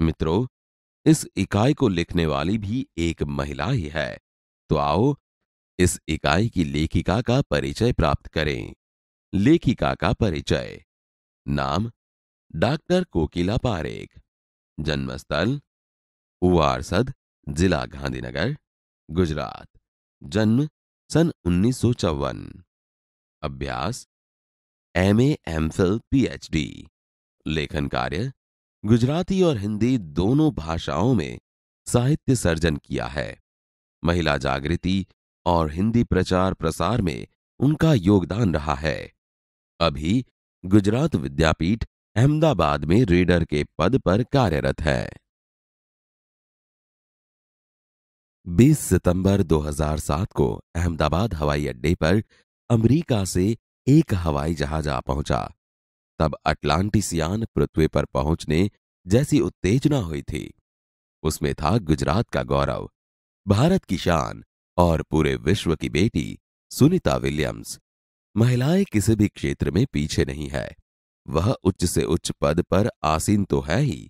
मित्रों, इस इकाई को लिखने वाली भी एक महिला ही है। तो आओ इस इकाई की लेखिका का परिचय प्राप्त करें। लेखिका का परिचय। नाम डॉक्टर कोकिला पारेख। जन्मस्थल उवारसद, जिला गांधीनगर, गुजरात। जन्म सन 1954। अभ्यास एमए, एमफिल, पीएचडी। लेखन कार्य गुजराती और हिंदी दोनों भाषाओं में साहित्य सर्जन किया है। महिला जागृति और हिंदी प्रचार प्रसार में उनका योगदान रहा है। अभी गुजरात विद्यापीठ अहमदाबाद में रीडर के पद पर कार्यरत है। 20 सितंबर 2007 को अहमदाबाद हवाई अड्डे पर अमेरिका से एक हवाई जहाज आ पहुंचा। तब अटलांटिसियान पृथ्वी पर पहुंचने जैसी उत्तेजना हुई थी। उसमें था गुजरात का गौरव, भारत की शान और पूरे विश्व की बेटी सुनीता विलियम्स। महिलाएं किसी भी क्षेत्र में पीछे नहीं है। वह उच्च से उच्च पद पर आसीन तो है ही,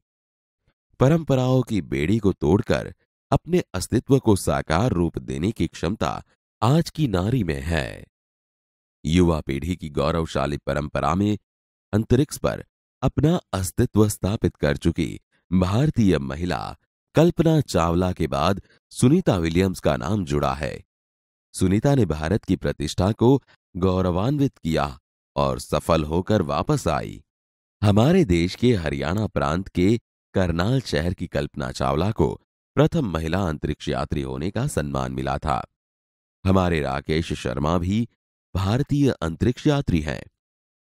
परंपराओं की बेड़ी को तोड़कर अपने अस्तित्व को साकार रूप देने की क्षमता आज की नारी में है। युवा पीढ़ी की गौरवशाली परंपरा में अंतरिक्ष पर अपना अस्तित्व स्थापित कर चुकी भारतीय महिला कल्पना चावला के बाद सुनीता विलियम्स का नाम जुड़ा है। सुनीता ने भारत की प्रतिष्ठा को गौरवान्वित किया और सफल होकर वापस आई। हमारे देश के हरियाणा प्रांत के करनाल शहर की कल्पना चावला को प्रथम महिला अंतरिक्ष यात्री होने का सम्मान मिला था। हमारे राकेश शर्मा भी भारतीय अंतरिक्ष यात्री हैं।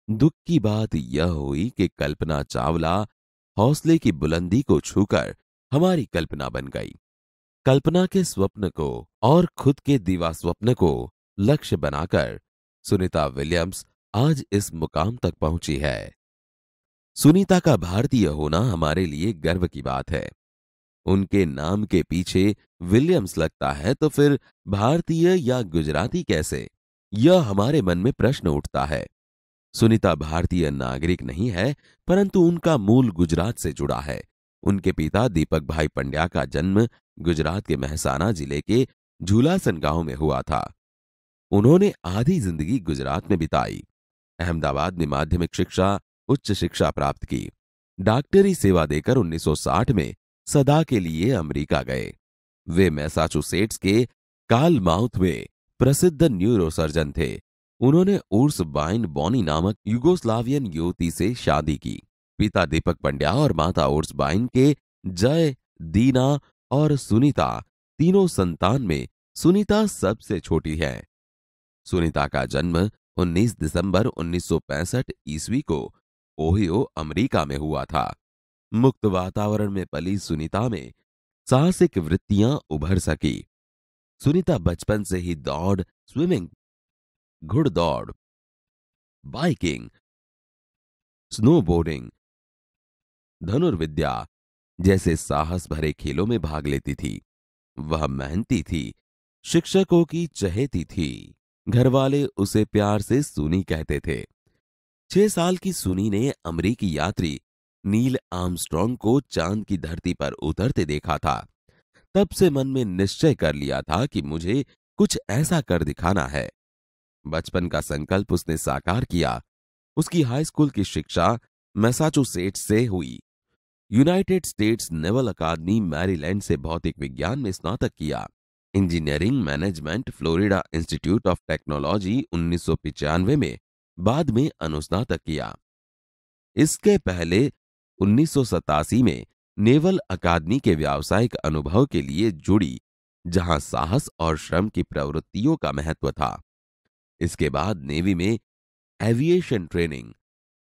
दुख की बात यह हुई कि कल्पना चावला हौसले की बुलंदी को छूकर हमारी कल्पना बन गई। कल्पना के स्वप्न को और खुद के दीवा स्वप्न को लक्ष्य बनाकर सुनीता विलियम्स आज इस मुकाम तक पहुंची है। सुनीता का भारतीय होना हमारे लिए गर्व की बात है। उनके नाम के पीछे विलियम्स लगता है तो फिर भारतीय या गुजराती कैसे? यह हमारे मन में प्रश्न उठता है। सुनीता भारतीय नागरिक नहीं है, परंतु उनका मूल गुजरात से जुड़ा है। उनके पिता दीपक भाई पंड्या का जन्म गुजरात के महसाना जिले के झूलासन गांव में हुआ था। उन्होंने आधी जिंदगी गुजरात में बिताई। अहमदाबाद में माध्यमिक शिक्षा, उच्च शिक्षा प्राप्त की। डॉक्टरी सेवा देकर 1960 में सदा के लिए अमेरिका गए। वे मैसाचुसेट्स के कार्लमाउथ में प्रसिद्ध न्यूरोसर्जन थे। उन्होंने उर्स बाइन बॉनी नामक युगोस्लावियन युवती से शादी की। पिता दीपक पंड्या और माता उर्स बाइन के जय, दीना और सुनीता तीनों संतान में सुनीता सबसे छोटी है। सुनीता का जन्म 19 दिसंबर 1965 ईस्वी को ओहियो, अमेरिका में हुआ था। मुक्त वातावरण में पली सुनीता में साहसिक वृत्तियां उभर सकी। सुनीता बचपन से ही दौड़, स्विमिंग, घुड़दौड़, बाइकिंग, स्नोबोर्डिंग, धनुर्विद्या जैसे साहस भरे खेलों में भाग लेती थी। वह मेहनती थी, शिक्षकों की चहेती थी। घरवाले उसे प्यार से सुनी कहते थे। 6 साल की सुनी ने अमेरिकी यात्री नील आर्मस्ट्रॉन्ग को चांद की धरती पर उतरते देखा था। तब से मन में निश्चय कर लिया था कि मुझे कुछ ऐसा कर दिखाना है। बचपन का संकल्प उसने साकार किया। उसकी हाई स्कूल की शिक्षा मैसाचुसेट्स से हुई। यूनाइटेड स्टेट्स नेवल अकादमी मैरीलैंड से भौतिक विज्ञान में स्नातक किया। Engineering management Florida institute of technology 1995 में बाद में अनुस्नातक किया। इसके पहले 1987 में नेवल अकादमी के व्यावसायिक अनुभव के लिए जुड़ी, जहां साहस और श्रम की प्रवृत्तियों का महत्व था। इसके बाद नेवी में एविएशन ट्रेनिंग,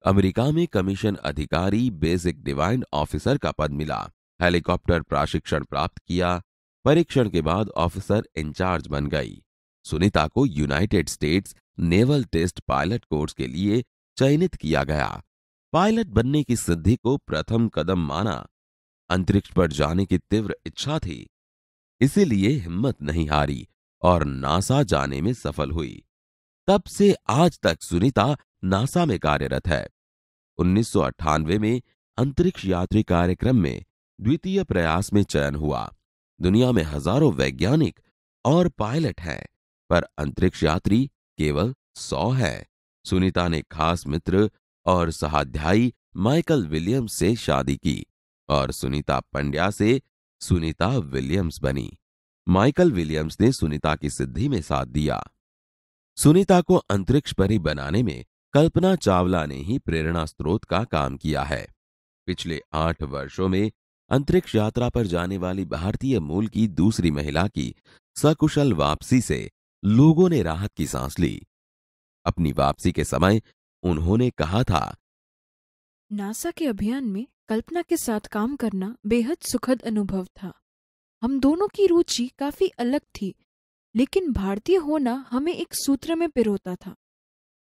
अमेरिका में कमीशन अधिकारी बेसिक डिवाइन ऑफिसर का पद मिला। हेलीकॉप्टर प्रशिक्षण प्राप्त किया। परीक्षण के बाद ऑफिसर इंचार्ज बन गई। सुनीता को United States naval test pilot course के लिए चयनित किया गया। पायलट बनने की सिद्धि को प्रथम कदम माना। अंतरिक्ष पर जाने की तीव्र इच्छा थी, इसीलिए हिम्मत नहीं हारी और नासा जाने में सफल हुई। तब से आज तक सुनीता नासा में कार्यरत है। 1998 में अंतरिक्ष यात्री कार्यक्रम में द्वितीय प्रयास में चयन हुआ। दुनिया में हजारों वैज्ञानिक और पायलट हैं, पर अंतरिक्ष यात्री केवल 100 हैं। सुनीता ने खास मित्र और सहाध्यायी माइकल विलियम्स से शादी की और सुनीता पंड्या से सुनीता विलियम्स बनी। माइकल विलियम्स ने सुनीता की सिद्धि में साथ दिया। सुनीता को अंतरिक्ष परी बनाने में कल्पना चावला ने ही प्रेरणा स्रोत का काम किया है। पिछले 8 वर्षों में अंतरिक्ष यात्रा पर जाने वाली भारतीय मूल की दूसरी महिला की सकुशल वापसी से लोगों ने राहत की सांस ली। अपनी वापसी के समय उन्होंने कहा था, नासा के अभियान में कल्पना के साथ काम करना बेहद सुखद अनुभव था। हम दोनों की रुचि काफी अलग थी, लेकिन भारतीय होना हमें एक सूत्र में पिरोता था।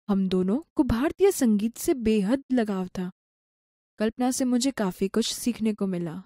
हम दोनों को भारतीय संगीत से बेहद लगाव था। कल्पना से मुझे काफी कुछ सीखने को मिला।